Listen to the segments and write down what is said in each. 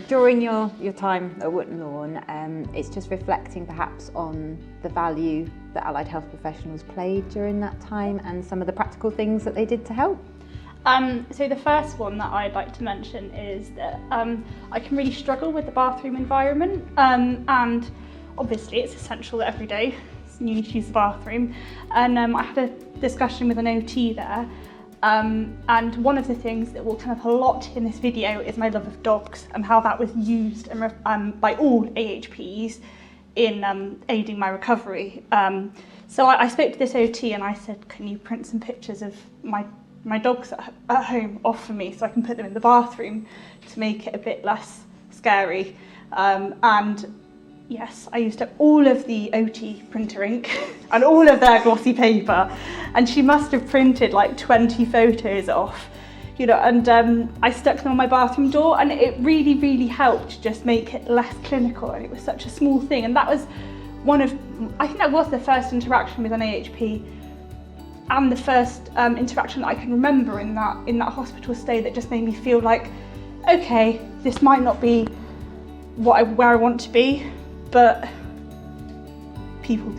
During your time at Wootton Lawn, it's just reflecting perhaps on the value that allied health professionals played during that time and some of the practical things that they did to help. So the first one that I'd like to mention is that I can really struggle with the bathroom environment, and obviously it's essential that every day you need to use the bathroom. And I had a discussion with an OT there, and one of the things that will come up a lot in this video is my love of dogs and how that was used by all AHPs in aiding my recovery. So I spoke to this OT and I said, can you print some pictures of my dogs at home off for me so I can put them in the bathroom to make it a bit less scary. And yes, I used up all of the OT printer ink and all of their glossy paper, and she must have printed like 20 photos off, you know, and I stuck them on my bathroom door, and it really, really helped to just make it less clinical, and it was such a small thing. And that was I think that was the first interaction with an AHP, and the first interaction that I can remember in that hospital stay that just made me feel like, okay, this might not be where I want to be, but people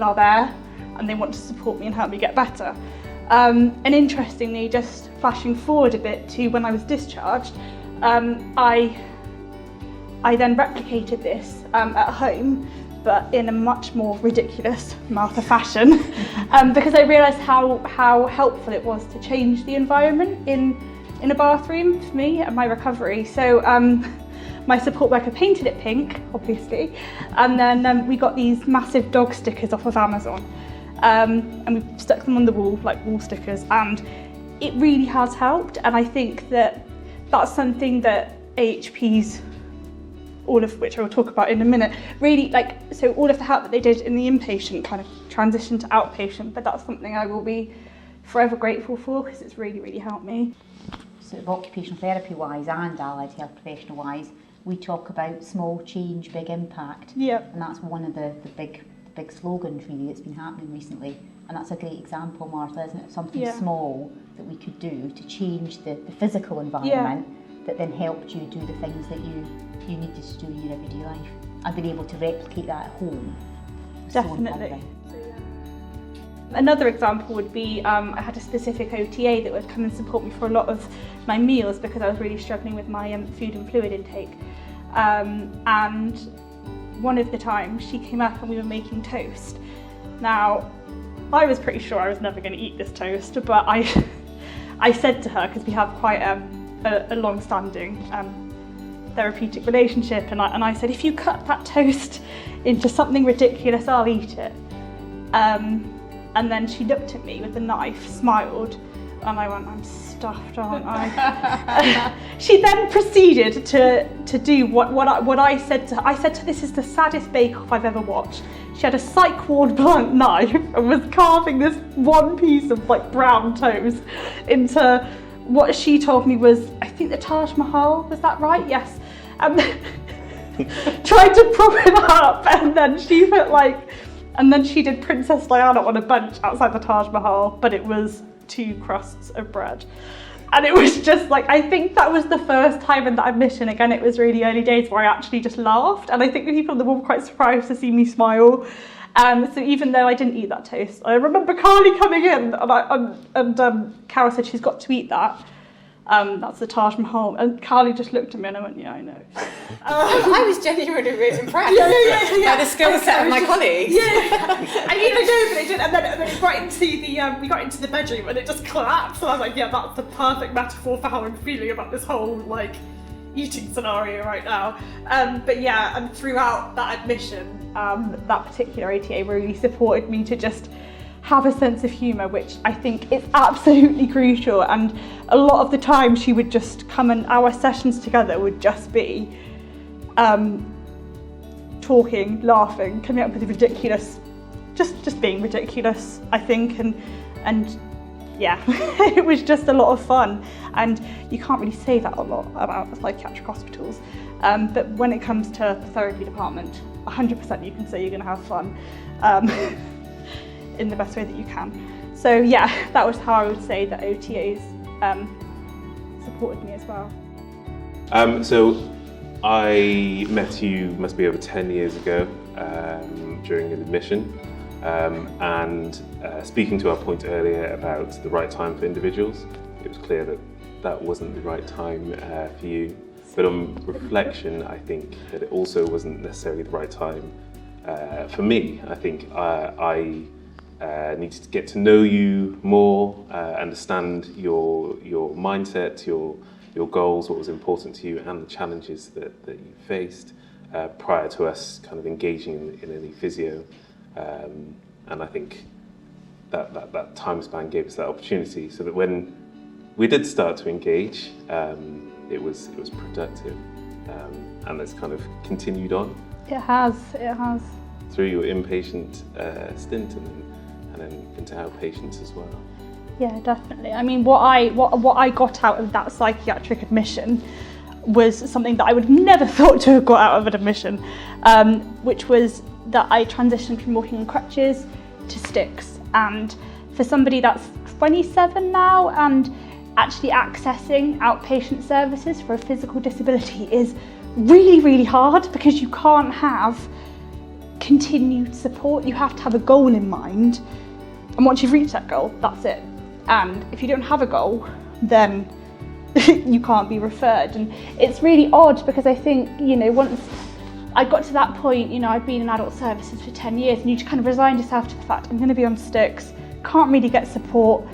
are there and they want to support me and help me get better. And interestingly, just flashing forward a bit to when I was discharged, I then replicated this at home, but in a much more ridiculous Martha fashion, because I realised how helpful it was to change the environment in a bathroom for me and my recovery. So my support worker painted it pink, obviously, and then we got these massive dog stickers off of Amazon, and we stuck them on the wall, like wall stickers, and it really has helped. And I think that that's something that AHPs, all of which I will talk about in a minute, really so all of the help that they did in the inpatient kind of transitioned to outpatient, but that's something I will be forever grateful for because it's really, really helped me. Sort of occupational therapy wise and allied health professional wise, we talk about small change, big impact. Yep. And that's one of the big slogans really that's been happening recently. And that's a great example, Martha, isn't it? Something small that we could do to change the physical environment that then helped you do the things that you needed to do in your everyday life. And being able to replicate that at home. Definitely. Another example would be I had a specific OTA that would come and support me for a lot of my meals because I was really struggling with my food and fluid intake. And one of the times she came up and we were making toast. Now, I was pretty sure I was never going to eat this toast, but I said to her, because we have quite a long-standing therapeutic relationship, and I said, if you cut that toast into something ridiculous, I'll eat it. And then she looked at me with the knife, smiled, and I went, I'm stuffed, aren't I? She then proceeded to do what I said to her. I said to her, this is the saddest bake-off I've ever watched. She had a psych ward blunt knife and was carving this one piece of brown toast into what she told me was, I think the Taj Mahal, was that right? Yes. Tried to prop it up, and then she put and then she did Princess Diana on a bench outside the Taj Mahal, but it was 2 crusts of bread. And it was just I think that was the first time in that admission, again, it was really early days, where I actually just laughed. And I think the people in the room were quite surprised to see me smile. So even though I didn't eat that toast, I remember Carly coming in and Carol said she's got to eat that. That's the Taj Mahal. And Carly just looked at me and I went, yeah, I know. I was genuinely really impressed by the skill set of my colleagues. Yeah, and you know, but it did, and then it got into we got into the bedroom and it just collapsed. And I was like, yeah, that's the perfect metaphor for how I'm feeling about this whole eating scenario right now. But yeah, and throughout that admission, that particular ATA really supported me to just have a sense of humour, which I think is absolutely crucial. And a lot of the time she would just come, and our sessions together would just be talking, laughing, coming up with ridiculous, just being ridiculous, I think, and yeah, it was just a lot of fun. And you can't really say that a lot about psychiatric hospitals, but when it comes to the therapy department, 100% you can say you're going to have fun. In the best way that you can. So yeah, that was how I would say that OTAs supported me as well. So I met you, must be over 10 years ago, during an admission. And speaking to our point earlier about the right time for individuals, it was clear that that wasn't the right time for you. But on reflection, I think that it also wasn't necessarily the right time for me. I think I needed to get to know you more, understand your mindset, your goals, what was important to you, and the challenges that you faced prior to us kind of engaging in any physio. And I think that time span gave us that opportunity, so that when we did start to engage, it was productive, and it's kind of continued on. It has. Through your inpatient stint and then into outpatients as well. Yeah, definitely. I mean, what I got out of that psychiatric admission was something that I would have never thought to have got out of an admission, which was that I transitioned from walking on crutches to sticks. And for somebody that's 27 now and actually accessing outpatient services for a physical disability is really, really hard, because you can't have continued support. You have to have a goal in mind, and once you've reached that goal, that's it. And if you don't have a goal, then you can't be referred. And it's really odd, because I think, once I got to that point, I'd been in adult services for 10 years, and you just kind of resigned yourself to the fact, I'm going to be on sticks, can't really get support,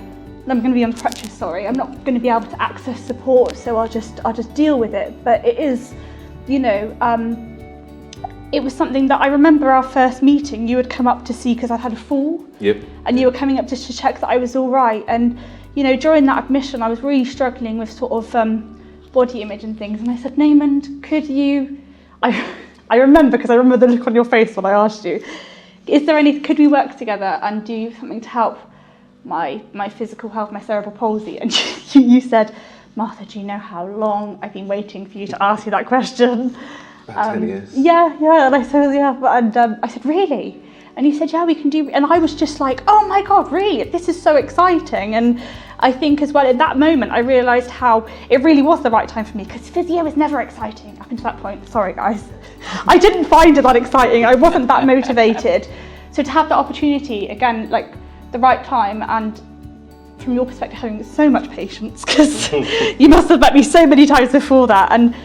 I'm going to be on crutches, sorry, I'm not going to be able to access support, so I'll just deal with it. But it is, it was something that I remember our first meeting, you had come up to see because I'd had a fall. Yep. And you were coming up just to check that I was all right. And, during that admission, I was really struggling with sort of body image and things. And I said, Naaman, could you, I remember, because I remember the look on your face when I asked you, could we work together and do something to help my physical health, my cerebral palsy? And you said, Martha, do you know how long I've been waiting for you to ask you that question? About 10 years. Yeah, and I said, I said, really? And he said, yeah, we can do, and I was just like, oh my God, really? This is so exciting. And I think as well, in that moment, I realised how it really was the right time for me, because physio was never exciting up until that point. Sorry, guys. I didn't find it that exciting. I wasn't that motivated. So to have the opportunity, again, like the right time, and from your perspective, having so much patience, because you must have met me so many times before that. And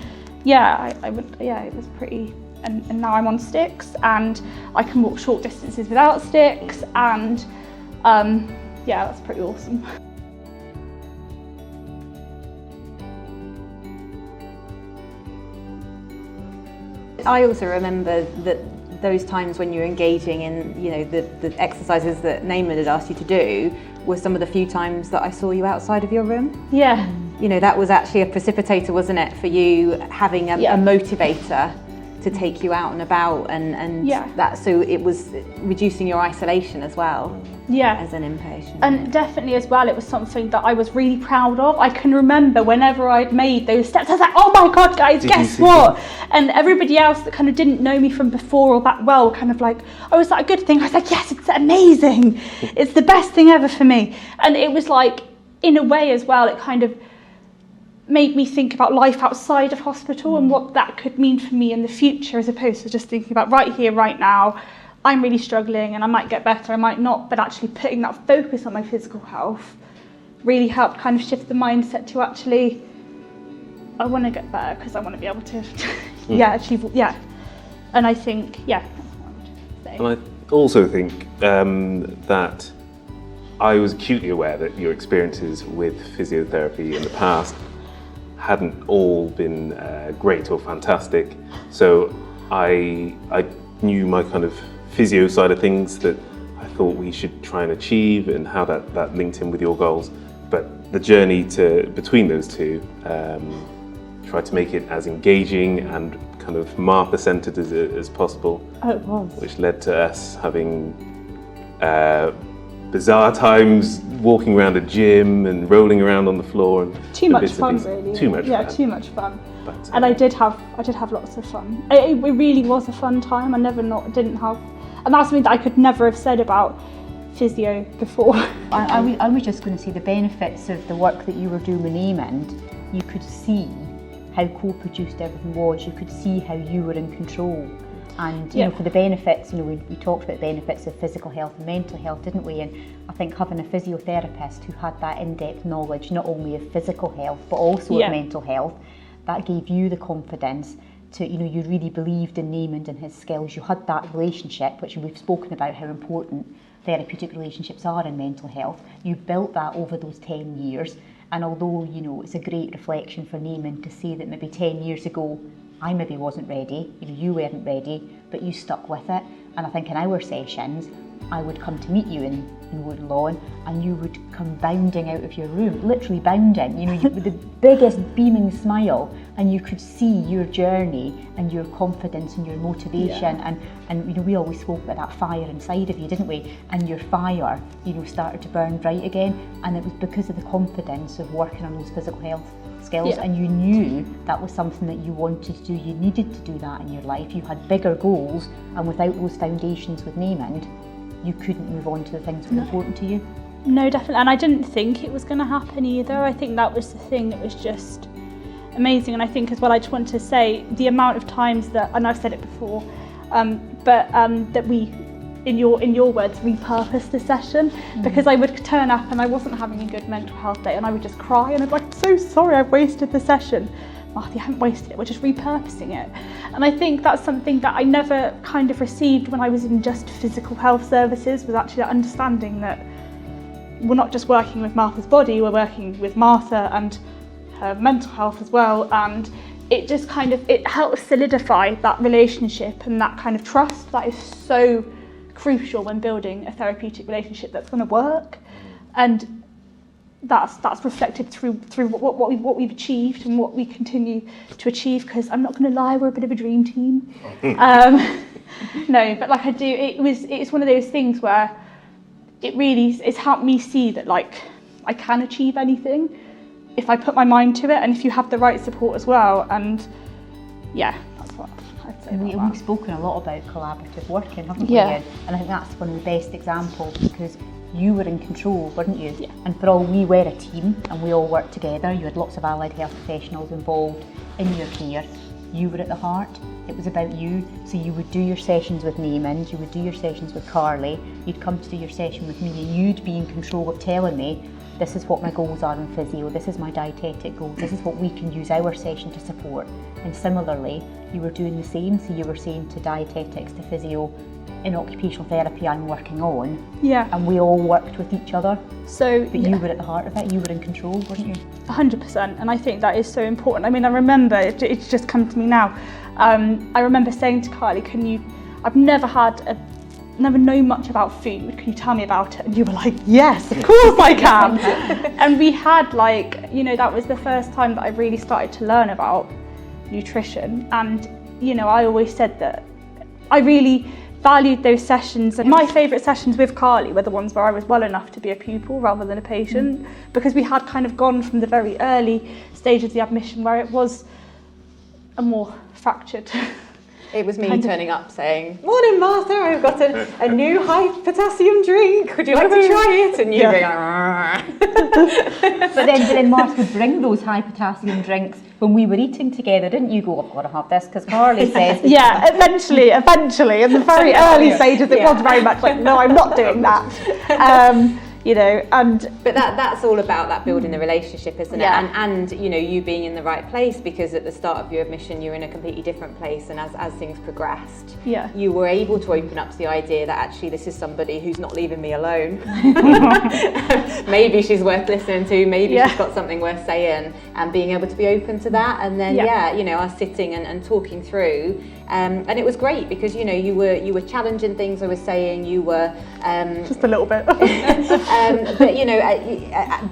it was pretty, and now I'm on sticks, and I can walk short distances without sticks, and that's pretty awesome. I also remember that those times when you're engaging in, the exercises that Naaman had asked you to do were some of the few times that I saw you outside of your room. Yeah. That was actually a precipitator, wasn't it, for you having a motivator to take you out and about, and that, so it was reducing your isolation as well. Yeah. As an inpatient. And definitely as well, it was something that I was really proud of. I can remember whenever I'd made those steps, I was like, oh my God, guys, guess what? And everybody else that kind of didn't know me from before or that well, kind of like, oh, is that a good thing? I was like, yes, it's amazing. It's the best thing ever for me. And it was like, in a way as well, it kind of made me think about life outside of hospital and what that could mean for me in the future, as opposed to just thinking about right here, right now, I'm really struggling and I might get better, I might not, but actually putting that focus on my physical health really helped kind of shift the mindset to actually, I want to get better because I want to be able to achieve, and I think, that's what I would say. And I also think that I was acutely aware that your experiences with physiotherapy in the past hadn't all been great or fantastic. So I knew my kind of physio side of things that I thought we should try and achieve, and how that linked in with your goals. But the journey between those two, tried to make it as engaging and kind of Martha-centered as possible. Oh, it was. Which led to us having bizarre times walking around a gym and rolling around on the floor. And too much fun, really. Too much fun. Yeah, too much fun. But, and I did have lots of fun. It really was a fun time. I didn't have, and that's something that I could never have said about physio before. I was just going to say the benefits of the work that you were doing with Naaman. You could see how co-produced everything was. You could see how you were in control. And you know, for the benefits, you know, we talked about benefits of physical health and mental health, didn't we? And I think having a physiotherapist who had that in-depth knowledge, not only of physical health, but also of mental health, that gave you the confidence to, you know, you really believed in Naaman and his skills. You had that relationship, which we've spoken about how important therapeutic relationships are in mental health. You built that over those 10 years. And although, you know, it's a great reflection for Naaman to say that maybe 10 years ago, I maybe wasn't ready, you weren't ready, but you stuck with it. And I think in our sessions, I would come to meet you in Wood Lawn, and you would come bounding out of your room, literally bounding, you know, with the biggest beaming smile, and you could see your journey and your confidence and your motivation. And you know, we always spoke about that fire inside of you, didn't we? And your fire, you know, started to burn bright again, and it was because of the confidence of working on those physical health skills, and you knew that was something that you wanted to do. You needed to do that in your life. You had bigger goals, and without those foundations with Naaman, you couldn't move on to the things that were important to you. No, definitely. And I didn't think it was going to happen either. I think that was the thing that was just amazing. And I think as well, I just want to say the amount of times that, and I've said it before, that we, in your words, repurposed the session, because I would turn up and I wasn't having a good mental health day, and I would just cry and I'd be like, I'm so sorry, I've wasted the session. Martha, you haven't wasted it, we're just repurposing it. And I think that's something that I never kind of received when I was in just physical health services, was actually that understanding that we're not just working with Martha's body, we're working with Martha and her mental health as well. And it just kind of, it helps solidify that relationship and that kind of trust that is so crucial when building a therapeutic relationship that's going to work. And that's reflected through what we've achieved and what we continue to achieve, because I'm not going to lie, we're a bit of a dream team. No, but like it's one of those things where it's helped me see that like I can achieve anything if I put my mind to it, and if you have the right support as well. And yeah, that's what I'd say. We've spoken a lot about collaborative working, haven't we? And I think that's one of the best examples, because you were in control, weren't you? Yeah. And for all, we were a team and we all worked together. You had lots of allied health professionals involved in your care. You were at the heart. It was about you. So you would do your sessions with Naaman, you would do your sessions with Carly, you'd come to do your session with me, and you'd be in control of telling me, this is what my goals are in physio, this is my dietetic goals, this is what we can use our session to support. And similarly, you were doing the same. So you were saying to dietetics, to physio, in occupational therapy I'm working on, and we all worked with each other. So, but you were at the heart of it, you were in control, weren't you? 100%, and I think that is so important. I mean, I remember, it's just come to me now, I remember saying to Kylie, I've never known much about food, can you tell me about it? And you were like, yes, of course I can. And we had like, you know, that was the first time that I really started to learn about nutrition. And, you know, I always said that I really valued those sessions. And my favourite sessions with Carly were the ones where I was well enough to be a pupil rather than a patient, because we had kind of gone from the very early stage of the admission where it was a more fractured. It was me turning up saying, morning Martha, I've got a new high potassium drink, would you like to try it? And you going, but then Martha would bring those high potassium drinks when we were eating together, didn't you? Go, I've got to have this, because Carly says... eventually, in the very early stages, it was very much like, no, I'm not doing that. You know, but that's all about that building the relationship, isn't it? And you know, you being in the right place, because at the start of your admission you're in a completely different place, and as things progressed, you were able to open up to the idea that actually this is somebody who's not leaving me alone. Maybe she's worth listening to, maybe she's got something worth saying, and being able to be open to that. And then you know, us sitting and talking through, and it was great, because you know, you were challenging things I was saying, you were just a little bit. But you know,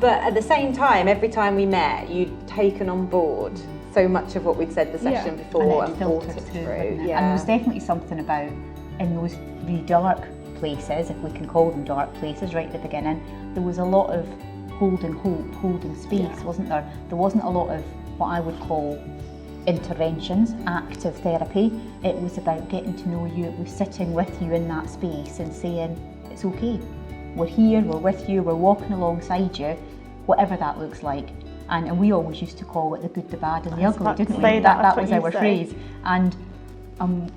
but at the same time, every time we met, you'd taken on board so much of what we'd said the session before and brought it through. And there was definitely something about, in those really dark places, if we can call them dark places, right at the beginning, there was a lot of holding hope, holding space, wasn't there? There wasn't a lot of what I would call interventions, active therapy. It was about getting to know you. It was sitting with you in that space and saying, it's okay. We're here, we're with you, we're walking alongside you, whatever that looks like. And we always used to call it the good, the bad and the ugly, didn't we? That was our phrase. And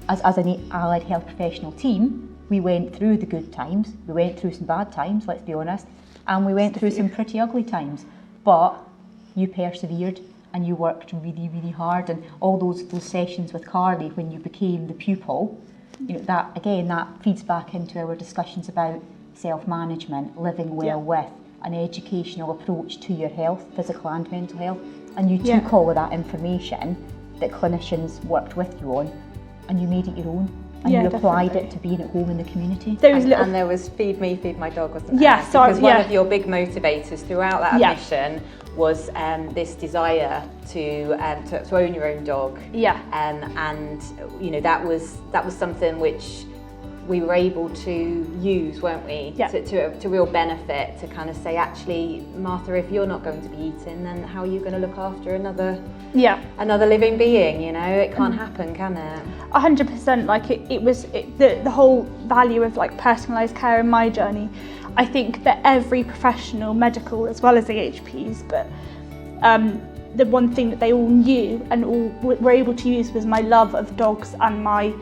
as an allied health professional team, we went through the good times, we went through some bad times, let's be honest, and we went through some pretty ugly times. But you persevered and you worked really, really hard, and all those sessions with Carly when you became the pupil, that feeds back into our discussions about self-management, living well with, an educational approach to your health, physical and mental health, and you took all of that information that clinicians worked with you on and you made it your own. And you applied it to being at home in the community. And there was feed me, feed my dog, wasn't there? Yeah, so because one of your big motivators throughout that admission was this desire to own your own dog. Yeah. And that was something which we were able to use, weren't we? Yeah. To real benefit, to kind of say, actually, Martha, if you're not going to be eating, then how are you going to look after another living being? It can't happen, can it? 100%. Like it was the whole value of like personalised care in my journey. I think that every professional, medical as well as AHPs, but the one thing that they all knew and all were able to use was my love of dogs and my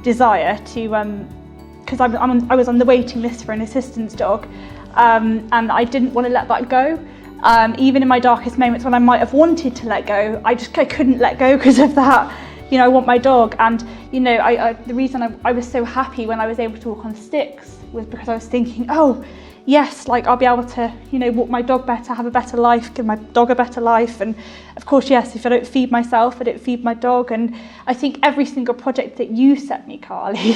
desire to, because I was on the waiting list for an assistance dog, and I didn't want to let that go. Even in my darkest moments when I might have wanted to let go, I couldn't let go because of that. I want my dog, and the reason I was so happy when I was able to walk on sticks was because I was thinking, oh yes, like I'll be able to walk my dog better, have a better life, give my dog a better life. And of course, yes, if I don't feed myself, I don't feed my dog. And I think every single project that you sent me, Carly,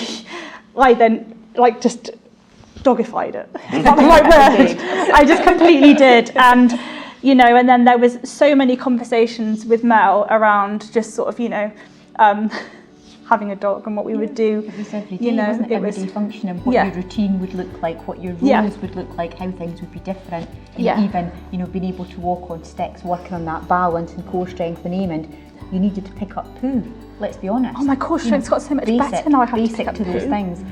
I then just dogified it. Is that the right word? I just completely did. And and then there was so many conversations with Mel around just sort of having a dog and what we would do. It was every day, wasn't it? Everyday function, and what your routine would look like, what your roles would look like, how things would be different. Even being able to walk on sticks, working on that balance and core strength and aiming, you needed to pick up poo. Let's be honest. Oh, my core strength's got so much better now. I have to pick up to those things.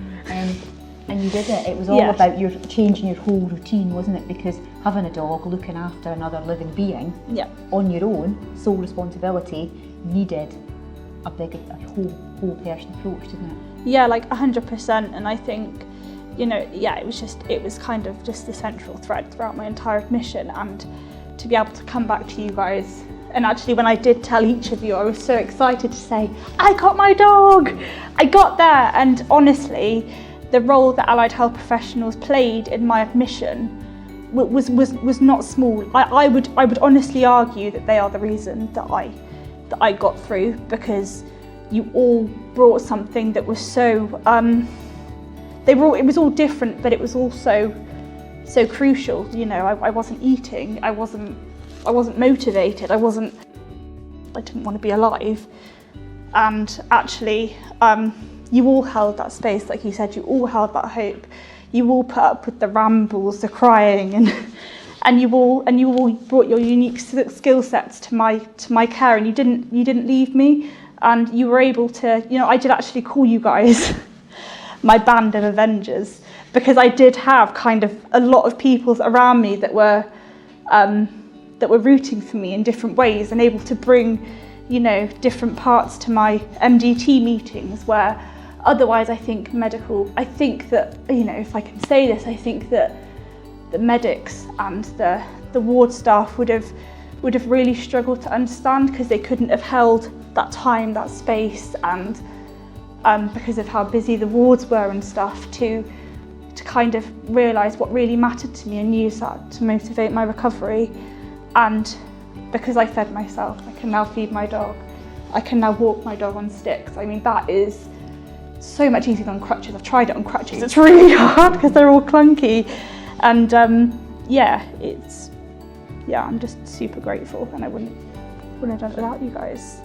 And you did it. It was all about your changing your whole routine, wasn't it? Because having a dog, looking after another living being on your own, sole responsibility, needed a whole person approach, didn't it? Yeah, like 100%. And I think, it was kind of just the central thread throughout my entire admission. And to be able to come back to you guys, and actually when I did tell each of you, I was so excited to say, I got my dog! I got there! And honestly, the role that allied health professionals played in my admission was not small. I would honestly argue that they are the reason that I got through, because you all brought something that was so it was all different, but it was also so crucial. I wasn't eating, I wasn't motivated, I didn't want to be alive. And actually you all held that space, like you said, you all held that hope. You all put up with the rambles, the crying, and you all brought your unique skill sets to my care, and you didn't leave me, and you were able to. I did actually call you guys my band of Avengers, because I did have kind of a lot of people around me that were rooting for me in different ways and able to bring different parts to my MDT meetings, where otherwise I think that, if I can say this, I think that the medics and the ward staff would have really struggled to understand, because they couldn't have held that time, that space, and because of how busy the wards were and stuff, to kind of realise what really mattered to me and use that to motivate my recovery. And because I fed myself, I can now feed my dog. I can now walk my dog on sticks. I mean, that is so much easier than on crutches. I've tried it on crutches. It's really hard because they're all clunky. And I'm just super grateful, and I wouldn't have done it without you guys.